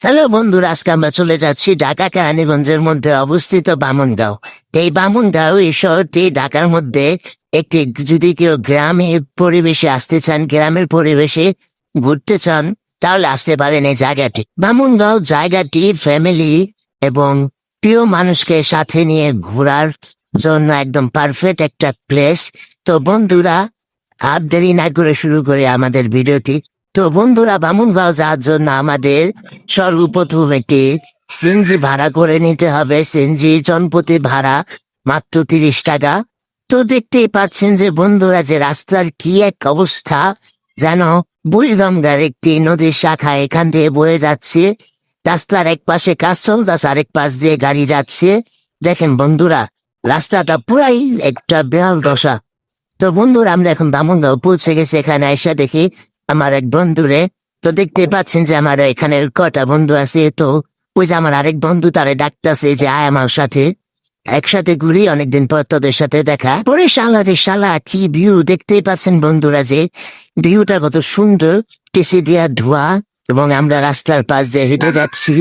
Hello বন্ধুরা, আজকে আমরা চলে যাচ্ছি ঢাকা কেরানীগঞ্জের মধ্যে অবস্থিত বামুনগাঁও। এই বামুনগাঁও এই শহরটি ঢাকার মধ্যে একটি, যদি কেউ গ্রামের পরিবেশে আসতে চান, গ্রামের পরিবেশে ঘুরতে চান, তাহলে আসতে পারেন এই জায়গাটি। বামুনগাঁও জায়গাটি ফ্যামিলি এবং প্রিয় মানুষকে সাথে নিয়ে ঘোরার জন্য একদম পারফেক্ট একটা প্লেস। তো বন্ধুরা, আর দেরি না করে শুরু করে আমাদের ভিডিওটি। তো বন্ধুরা, বামুনগাঁও যাওয়ার জন্য আমাদের সর্বপ্রথম একটি সিএনজি ভাড়া করে নিতে হবে। সিএনজি জনপ্রতি ভাড়া মাত্র 30 টাকা। তো দেখতেই পাচ্ছেন যে বন্ধুরা, যে রাস্তার কি এক অবস্থা, যেন বুড়িগঙ্গার একটি নদীর শাখা এখান দিয়ে বয়ে যাচ্ছে। রাস্তার এক পাশে কাজ চলতেছে, আরেক পাশ দিয়ে গাড়ি যাচ্ছে। দেখেন বন্ধুরা, রাস্তাটা পুরাই একটা বেহাল দশা। তো বন্ধুরা, আমরা এখন বামুনগাঁও পৌঁছে গেছি। এখানে এসে দেখি আমার এক বন্ধুরে। তো দেখতে পাচ্ছেন যে আমার এখানে কটা বন্ধু আছে। তো ওই যে আমার আরেক বন্ধু, তারে ডাকতেছে যে আয় আমার সাথে, একসাথে ঘুরি, অনেকদিন পর তোদের সাথে দেখা। পরে শালা রে শালা, কি ভিউ দেখতেই পাচ্ছেন বন্ধুরা, যে ভিউটা কত সুন্দর, টিসি দিয়া ধোয়া, এবং আমরা রাস্তার পাশ দিয়ে হেঁটে যাচ্ছি।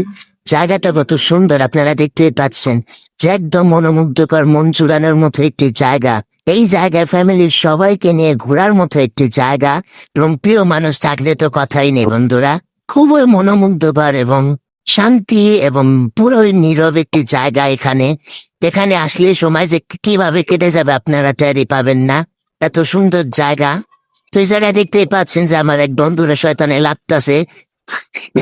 জায়গাটা কত সুন্দর আপনারা দেখতেই পাচ্ছেন, যে একদম মনোমুগ্ধকর, মন চুরানোর মতো একটি জায়গা। এই জায়গায় ফ্যামিলির সবাইকে নিয়ে ঘোরার মতো একটি জায়গা, এবং প্রিয় মানুষ থাকলে তো কথাই নেই বন্ধুরা। খুবই মনোমুগ্ধকর এবং শান্তি এবং পুরোই নীরব একটি জায়গা। এখানে আসলে সময় যে কিভাবে কেটে যাবে আপনারা টেরই পাবেন না, এত সুন্দর জায়গা। তো এই জায়গায় দেখতেই পাচ্ছেন যে আমার এক বন্ধুরা শয়তানে লাগতেছে।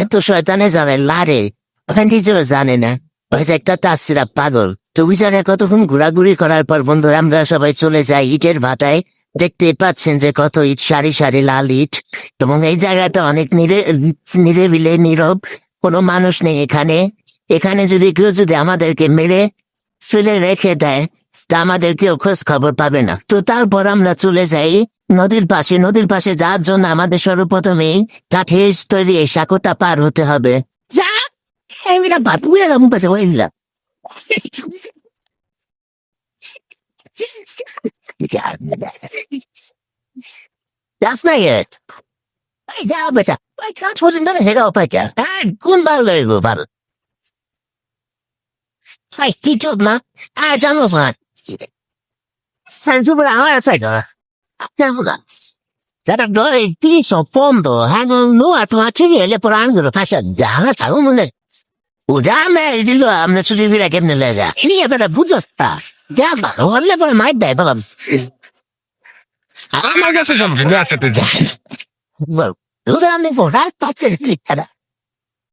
এত শয়তানে যাবে লারে, ওখান নিজেও জানে না, ওই যে একটা তাসিরা পাগল। তো ওই জায়গায় কতক্ষণ ঘোরাঘুরি করার পর বন্ধুরা আমরা সবাই চলে যাই ইটের ভাটায়। দেখতে পাচ্ছেন যে কত ইট, সারি সারি লাল ইট, এবং এই জায়গাটা অনেক নিরিবিলি, নীরব, কোনো মানুষ নেই এখানে। এখানে যদি কেউ আমাদেরকে মেরে ফেলে রেখে দেয়, তা আমাদের কেউ খোঁজ খবর পাবে না। তো তারপর আমরা চলে যাই নদীর পাশে। নদীর পাশে যাওয়ার জন্য আমাদের সর্বপ্রথমেই কাঠের তৈরি এই সাঁকোটা পার হতে হবে। যা এরা বাপুরা মুখে হইলা That's not it. Hey, yeah, better. Why can't you not say that, better? Ah, good man, ভালো। Hey, কি চোখ না? জানো না। Senza la sai, Era noi ti fondo, hanno a facile le porangolo passa da ta umne. Udame dillo amne su divira che ne lega. Ni è per buzo sta. Ja ma volle per mai dai balam. Ma che sono già se te. Well, udame vorrà passare lì.